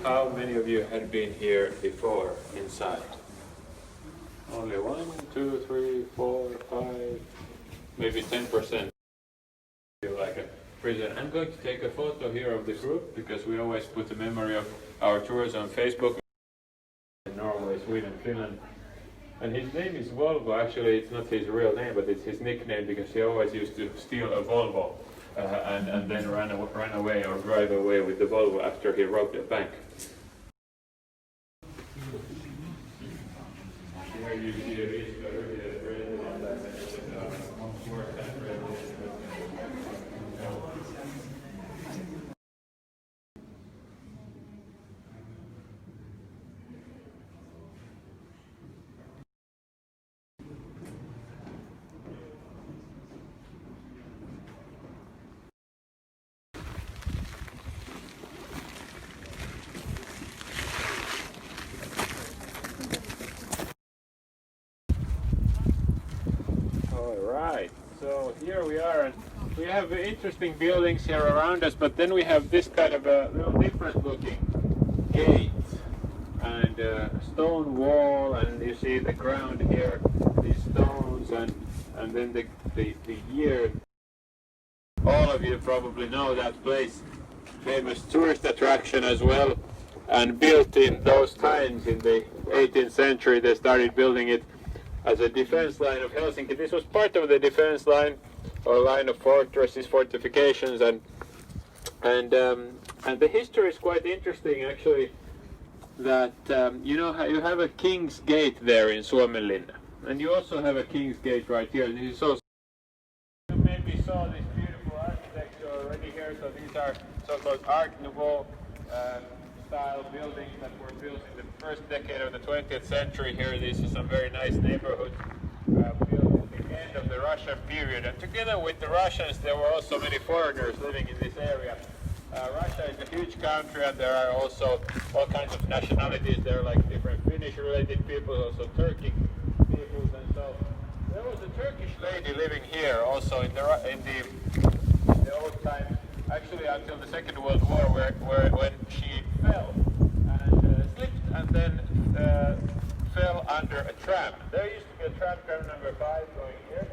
how many of you had been here before inside? Only 1, 2, 3, 4, 5, maybe 10%. Feel like a prison. I'm going to take a photo here of the group because we always put a memory of our tours on Facebook. In Norway, Sweden, Finland. And his name is Volvo. Actually, it's not his real name, but it's his nickname because he always used to steal a Volvo and then run away or drive away with the Volvo after he robbed a bank. Here you see a Alright, so here we are, and we have interesting buildings here around us, but then we have this kind of a little different looking gate and stone wall, and you see the ground here, these stones, and then the year. All of you probably know that place, famous tourist attraction as well, and built in those times in the 18th century. They started building it as a defense line of Helsinki. This was part of the defense line or line of fortresses, fortifications, and the history is quite interesting actually. That you know how you have a King's Gate there in Suomenlinna, and you also have a King's Gate right here. And you maybe saw this beautiful architecture already here. So these are so-called Art Nouveau style buildings that were built in the first decade of the 20th century here. These are some very nice neighborhoods built at the end of the Russian period. And together with the Russians, there were also many foreigners living in this area. Russia is a huge country, and there are also all kinds of nationalities. There are like different Finnish-related people, also Turkic peoples, and so there was a Turkish lady living here also in the old times. Actually, until the Second World War, when she fell and slipped and then fell under a tram. There used to be a tram number 5 going here,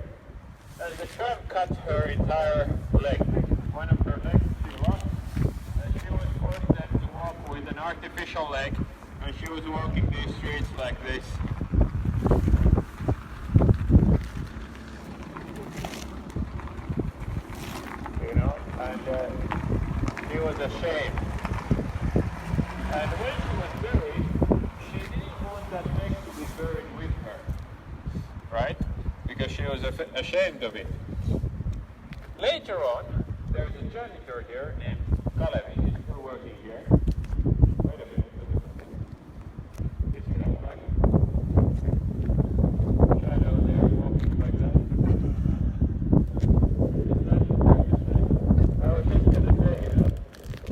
and the tram cut her entire leg. One of her legs she lost, and she was forced then to walk with an artificial leg, and she was walking these streets like this. She was ashamed. And when she was buried, she didn't want that leg to be buried with her, right? Because she was ashamed of it. Later on, there's a janitor here named Kalevi. He's still working here. Wait a minute. It's like shadow there walking like that. I was just going to say,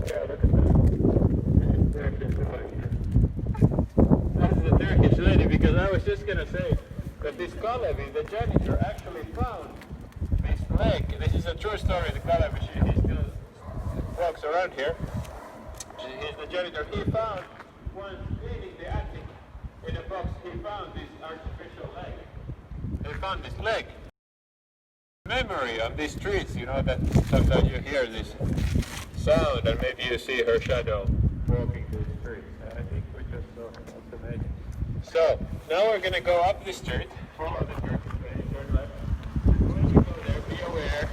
yeah, look at that. That's the Turkish lady, because I was just going to say that this Kalevi, the janitor, actually found this leg. This is a true story. The Kalevi, he still walks around here. He's the janitor. He found, once cleaning the attic, in a box, he found this artificial leg. They found this leg. Memory on these streets, you know, that sometimes you hear this sound and maybe you see her shadow walking through the streets. I think we just saw it. That's amazing. So, now we're going to go up the street, follow the Turkish way, turn left. When you go there, be aware,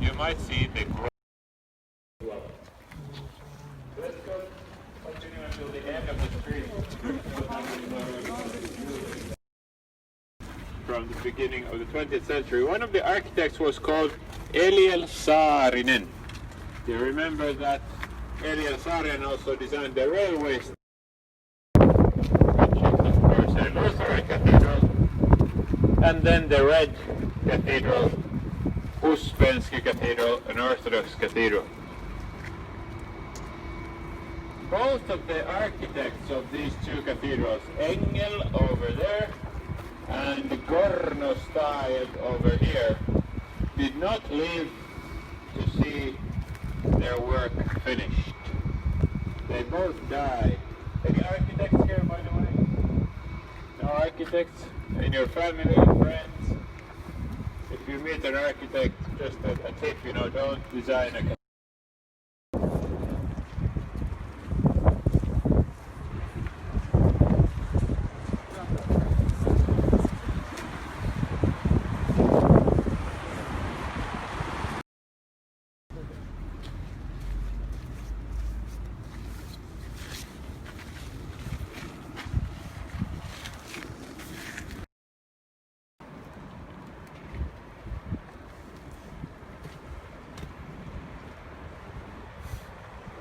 you might see the ground. Let's go continue until the end of the street. From the beginning of the 20th century. One of the architects was called Eliel Saarinen. Do you remember that Eliel Saarinen also designed the railways? Which is of course a Lutheran cathedral. And then the Red Cathedral, Ussvenski Cathedral, an Orthodox cathedral. Both of the architects of these two cathedrals, Engel over there and Gornostajed over here, did not live to see their work finished. They both died. Any architects here, by the way? No architects? In your family and friends? If you meet an architect, just a tip, you know, don't design a...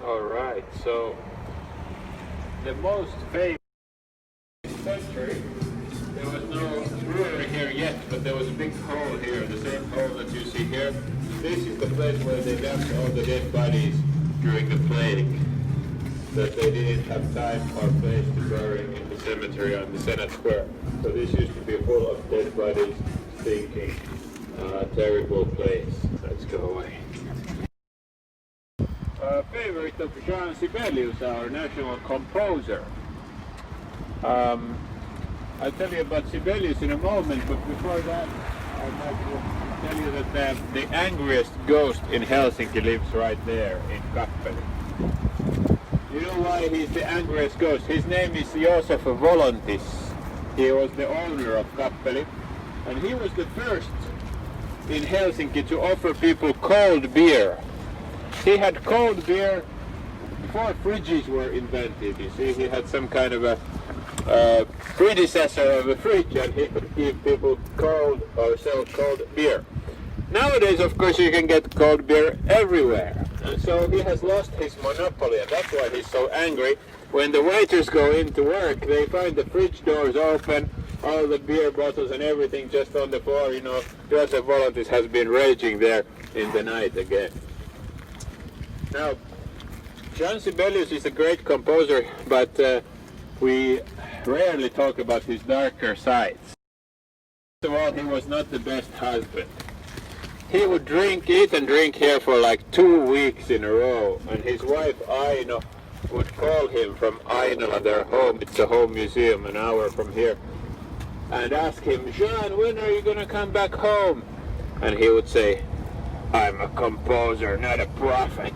Alright, so the most famous century, there was no brewery here yet, but there was a big hole here, the same hole that you see here. This is the place where they dumped all the dead bodies during the plague, that they didn't have time or place to bury in the cemetery on the Senate Square. So this used to be full of dead bodies, stinking, terrible place. Let's go away. Favorite of Jean Sibelius, our national composer. I'll tell you about Sibelius in a moment, but before that I'd like to tell you that the angriest ghost in Helsinki lives right there in Kappeli. You know why he's the angriest ghost? His name is Josef Volontis. He was the owner of Kappeli, and he was the first in Helsinki to offer people cold beer. He had cold beer before fridges were invented. You see, he had some kind of a predecessor of a fridge, and he could give people cold or sell cold beer. Nowadays, of course, you can get cold beer everywhere, and so he has lost his monopoly, and that's why he's so angry. When the waiters go into work, they find the fridge doors open, all the beer bottles and everything just on the floor. You know, Joseph Volontis has been raging there in the night again. Now, Jean Sibelius is a great composer, but we rarely talk about his darker sides. First of all, he was not the best husband. He would eat and drink here for like 2 weeks in a row, and his wife Aino would call him from Ainola, their home. It's a home museum an hour from here, and ask him, Jean, when are you gonna come back home? And he would say, I'm a composer, not a prophet.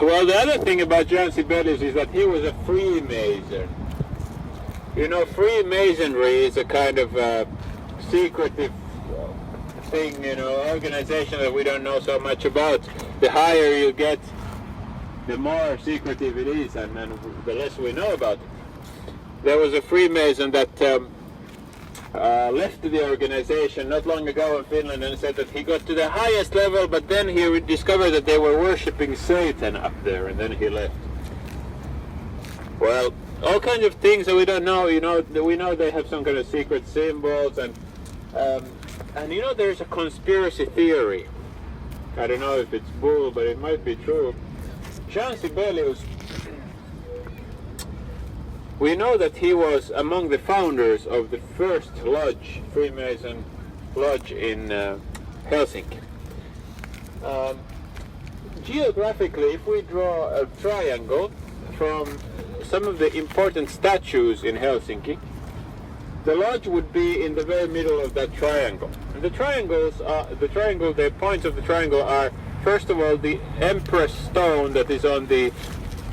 Well, the other thing about Jean Sibelius is that he was a Freemason. You know, Freemasonry is a kind of secretive thing, you know, organization that we don't know so much about. The higher you get, the more secretive it is, and the less we know about it. There was a Freemason that left the organization not long ago in Finland and said that he got to the highest level, but then he discovered that they were worshipping Satan up there, and then he left. Well, all kinds of things that we don't know, you know, we know they have some kind of secret symbols, and you know, there's a conspiracy theory. I don't know if it's bull, but it might be true. Jean Sibelius, we know that he was among the founders of the first lodge, Freemason lodge in Helsinki. Geographically, if we draw a triangle from some of the important statues in Helsinki, the lodge would be in the very middle of that triangle. And the points of the triangle are, first of all, the Empress stone that is on the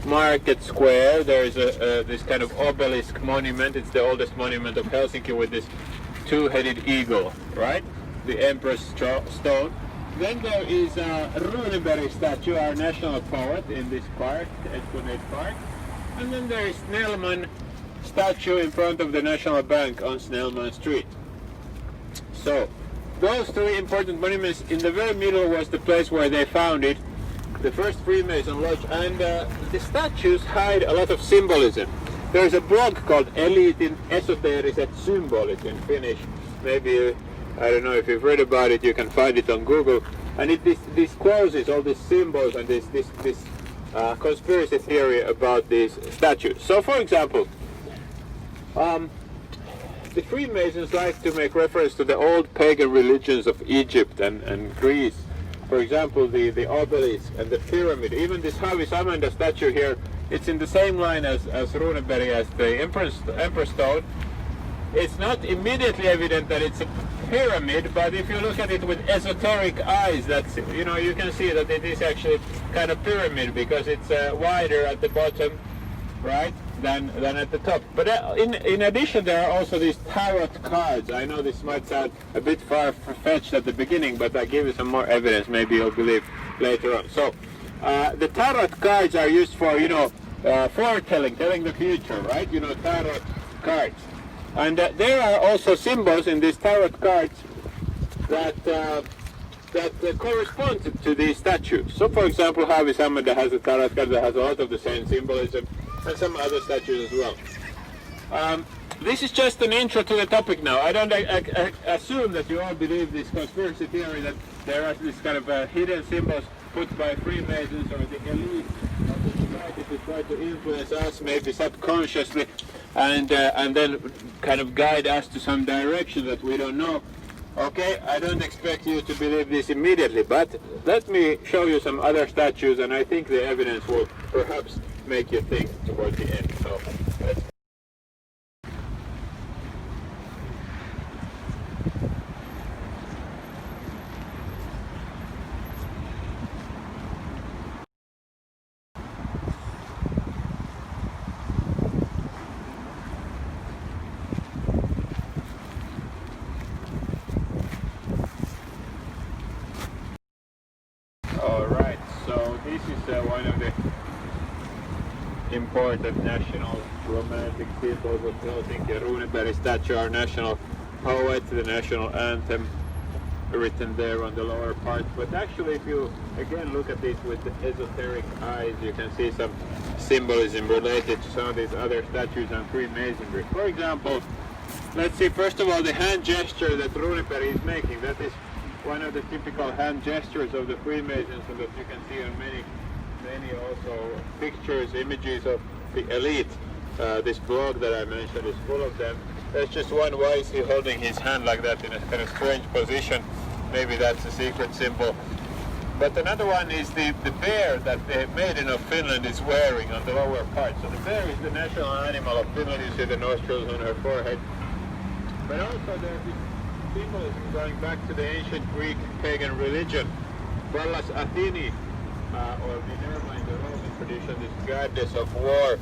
Market Square. There is this kind of obelisk monument. It's the oldest monument of Helsinki with this two-headed eagle, right? The Empress stone. Then there is a Runeberg statue, our national poet, in this park, Esplanade Park. And then there is Snellman statue in front of the National Bank on Snellman Street. So, those three important monuments. In the very middle was the place where they founded the first Freemason lodge, and the statues hide a lot of symbolism. There's a blog called Eliitin esoteriset symbolit in Finnish. Maybe, I don't know if you've read about it, you can find it on Google. And it discloses all these symbols and this conspiracy theory about these statues. So, for example, the Freemasons like to make reference to the old pagan religions of Egypt and Greece. For example, the obelisk and the pyramid, even this Haavisamanda statue here, it's in the same line as Runeberg, as the Emperor Stone. It's not immediately evident that it's a pyramid, but if you look at it with esoteric eyes, that's, you know, you can see that it is actually kind of pyramid because it's wider at the bottom, right, than at the top. But in addition, there are also these tarot cards. I know this might sound a bit far-fetched at the beginning, but I give you some more evidence. Maybe you'll believe later on. So the tarot cards are used for, you know, foretelling, telling the future, right? You know, tarot cards. And there are also symbols in these tarot cards that correspond to these statues. So, for example, Haavisamanda has a tarot card that has a lot of the same symbolism, and some other statues as well. This is just an intro to the topic now. I don't assume that you all believe this conspiracy theory that there are these kind of hidden symbols put by Freemasons or the elite of the society to try to influence us, maybe subconsciously, and then kind of guide us to some direction that we don't know. Okay, I don't expect you to believe this immediately, but let me show you some other statues, and I think the evidence will perhaps make you think toward the end. So let's Alright, so this is one of the important national romantic symbols of Helsinki. Runeberg statue, our national poet, the national anthem written there on the lower part. But actually, if you again look at this with the esoteric eyes, you can see some symbolism related to some of these other statues and Freemasonry. For example, let's see, first of all, the hand gesture that Runeberg is making. That is one of the typical hand gestures of the Freemasons, and that you can see on many also pictures, images of the elite. This blog that I mentioned is full of them. There's just one. Why is he holding his hand like that in a kind of strange position? Maybe that's a secret symbol. But another one is the bear that the maiden of Finland is wearing on the lower part. So the bear is the national animal of Finland. You see the nostrils on her forehead. But also there's this symbolism going back to the ancient Greek pagan religion. Pallas Athene, or Minerva in the Roman tradition, this goddess of war,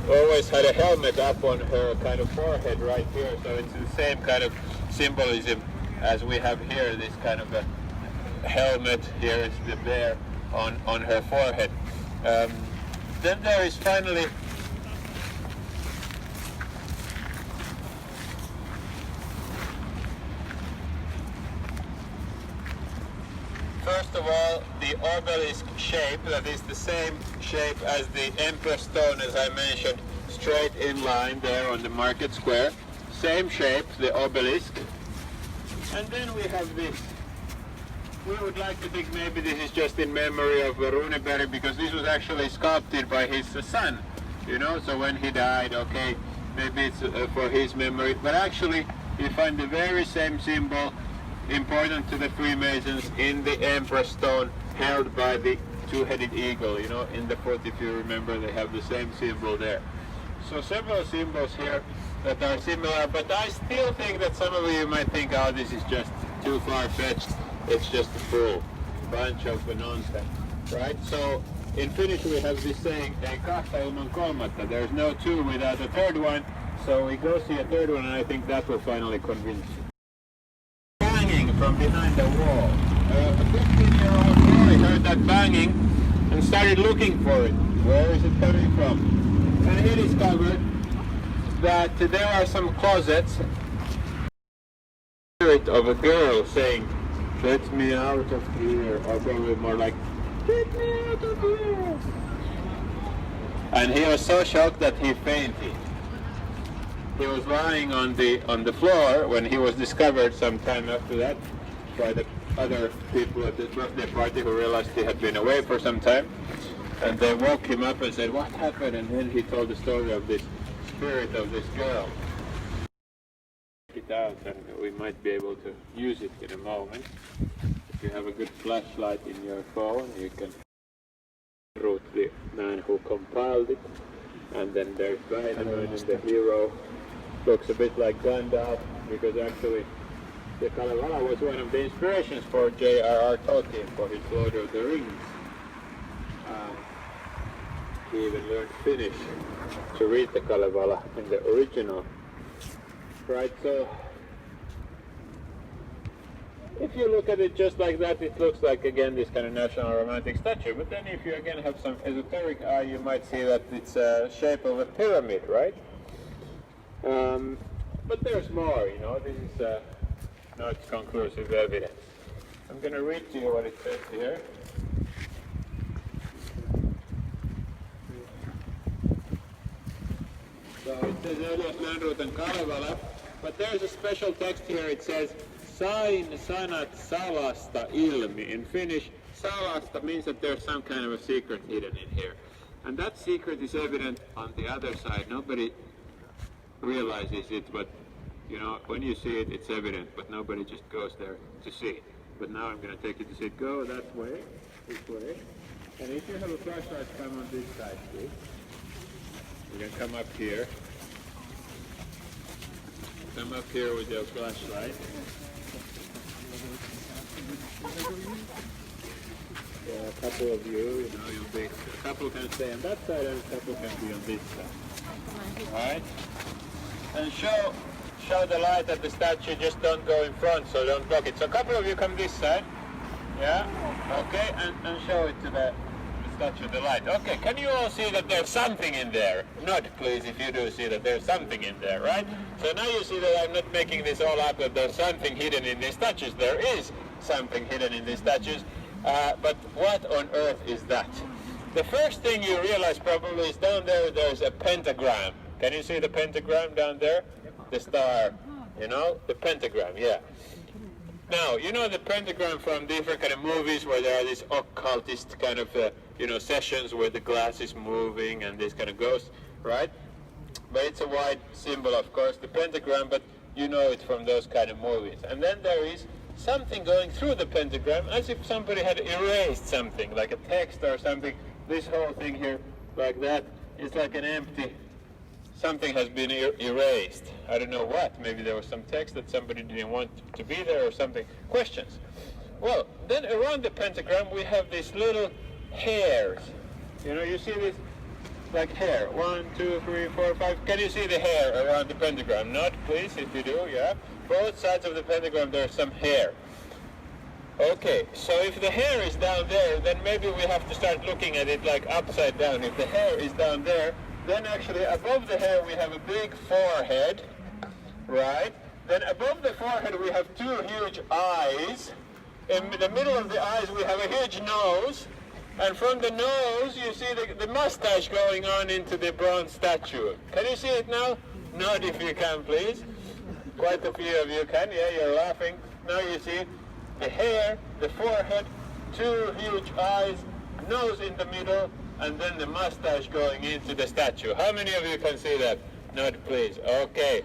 always had a helmet up on her kind of forehead right here. So it's the same kind of symbolism as we have here, this kind of a helmet. Here is the bear on her forehead. Then there is finally first of all, the obelisk shape, that is the same shape as the Emperor Stone, as I mentioned, straight in line there on the market square. Same shape, the obelisk. And then we have this. We would like to think maybe this is just in memory of Runeberg, because this was actually sculpted by his son, you know, so when he died, okay, maybe it's for his memory. But actually, you find the very same symbol important to the Freemasons in the Emperor Stone, held by the two-headed eagle, you know, in the foot. If you remember, they have the same symbol there. So several symbols here that are similar, but I still think that some of you might think, oh, this is just too far-fetched, it's just a full bunch of nonsense, right? So in Finnish we have this saying, ei kahta ilman kolmatta, there's no two without a third one, so we go see a third one, and I think that will finally convince you. From behind the wall. A 15-year-old boy heard that banging and started looking for it. Where is it coming from? And he discovered that there are some closets. Spirit of a girl saying, "Let me out of here," or probably more like, "Get me out of here." And he was so shocked that he fainted. He was lying on the floor when he was discovered sometime after that by the other people at the birthday party, who realized he had been away for some time. And they woke him up and said, "What happened?" And then he told the story of this spirit of this girl. Check it out, and we might be able to use it in a moment. If you have a good flashlight in your phone, you can root the man who compiled it. And then there's Väinämöinen, the hero. Looks a bit like Gandalf, because actually the Kalevala was one of the inspirations for J.R.R. Tolkien for his Lord of the Rings. He even learned Finnish to read the Kalevala in the original. Right, so if you look at it just like that, it looks like, again, this kind of national romantic statue. But then if you again have some esoteric eye, you might see that it's a shape of a pyramid, right? But there's more, you know. This is not conclusive evidence. I'm going to read to you what it says here. So it says Elias Lönnrot and Kalevala, but there's a special text here. It says Sain sanat salasta ilmi. In Finnish, salasta means that there's some kind of a secret hidden in here. And that secret is evident on the other side. Nobody realizes it, but you know, when you see it, it's evident, but nobody just goes there to see it. But now I'm going to take you to see it. Go that way, this way. And if you have a flashlight, come on this side, please. You can come up here. Come up here with your flashlight. Yeah, a couple of you know, you'll be, a couple can stay on that side and a couple can be on this side. Alright? And show the light at the statue, just don't go in front, so don't block it. So a couple of you come this side. Yeah? Okay, and show it to the statue, the light. Okay, can you all see that there's something in there? Nod, please, if you do see that there's something in there, right? So now you see that I'm not making this all up, that there's something hidden in these statues. There is something hidden in these statues, but what on earth is that? The first thing you realize probably is down there, there's a pentagram. Can you see the pentagram down there? The star, you know, the pentagram, yeah. Now, you know the pentagram from different kind of movies where there are these occultist kind of, you know, sessions where the glass is moving and this kind of ghosts, right? But it's a wide symbol, of course, the pentagram, but you know it from those kind of movies. And then there is something going through the pentagram as if somebody had erased something, like a text or something. This whole thing here, like that, is like an empty, something has been erased. I don't know what. Maybe there was some text that somebody didn't want to be there or something. Questions? Well, then around the pentagram we have these little hairs. You know, you see this like hair. 1, 2, 3, 4, 5. Can you see the hair around the pentagram? Not, please, if you do, yeah. Both sides of the pentagram there's some hair. Okay, so if the hair is down there, then maybe we have to start looking at it like upside down. If the hair is down there, then actually above the hair we have a big forehead, right? Then above the forehead we have two huge eyes. In the middle of the eyes we have a huge nose. And from the nose you see the mustache going on into the bronze statue. Can you see it now? Nod if you can, please. Quite a few of you can. Yeah, you're laughing. Now you see the hair, the forehead, two huge eyes, nose in the middle, and then the mustache going into the statue. How many of you can see that? Nod, please. Okay.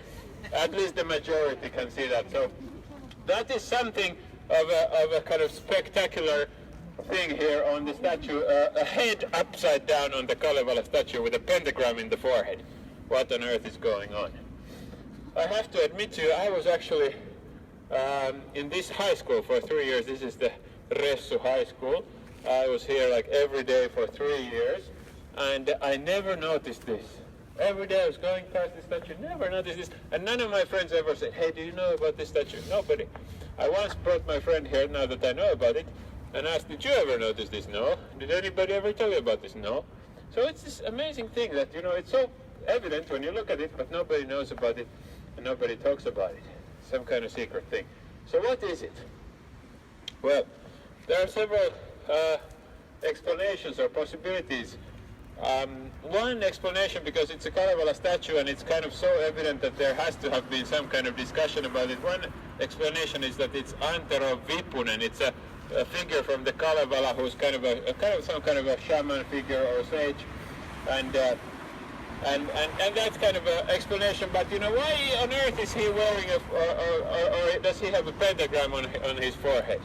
At least the majority can see that. So that is something of a kind of spectacular thing here on the statue. A head upside down on the Kalevala statue with a pentagram in the forehead. What on earth is going on? I have to admit to you, I was actually in this high school for 3 years. This is the Ressu High School. I was here like every day for 3 years, and I never noticed this. Every day I was going past the statue, never noticed this, and none of my friends ever said, hey, do you know about this statue? Nobody. I once brought my friend here, now that I know about it, and asked, did you ever notice this? No. Did anybody ever tell you about this? No. So it's this amazing thing that, you know, it's so evident when you look at it, but nobody knows about it, and nobody talks about it. Some kind of secret thing. So what is it? Well, there are several explanations or possibilities. One explanation, because it's a Kalevala statue and it's kind of so evident that there has to have been some kind of discussion about it. One explanation is that it's Antero Vipunen. It's a figure from the Kalevala who's kind of some kind of a shaman figure or sage, and that's kind of an explanation. But you know, why on earth is he wearing or does he have a pentagram on his forehead?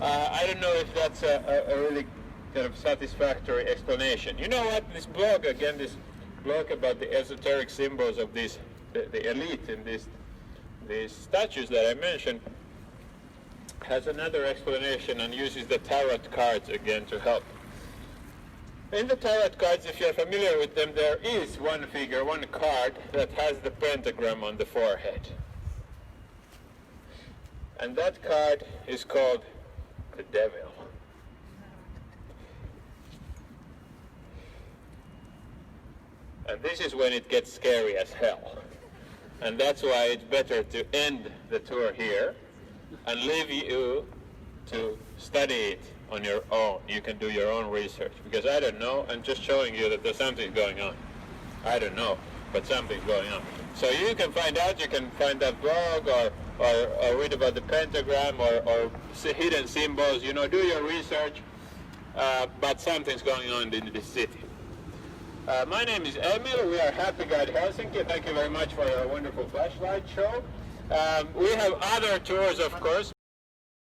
I don't know if that's a really kind of satisfactory explanation. You know what? This blog, again, this blog about the esoteric symbols of these, the elite in these statues that I mentioned, has another explanation and uses the tarot cards again to help. In the tarot cards, if you're familiar with them, there is one figure, one card that has the pentagram on the forehead. And that card is called the devil. And this is when it gets scary as hell. And that's why it's better to end the tour here and leave you to study it on your own. You can do your own research, because I don't know. I'm just showing you that there's something going on. I don't know, but something's going on. So you can find out, you can find that blog or read about the pentagram or hidden symbols, you know, do your research, but something's going on in the city. My name is Emil. We are Happy Guide Helsinki. Thank you very much for your wonderful flashlight show. We have other tours, of course.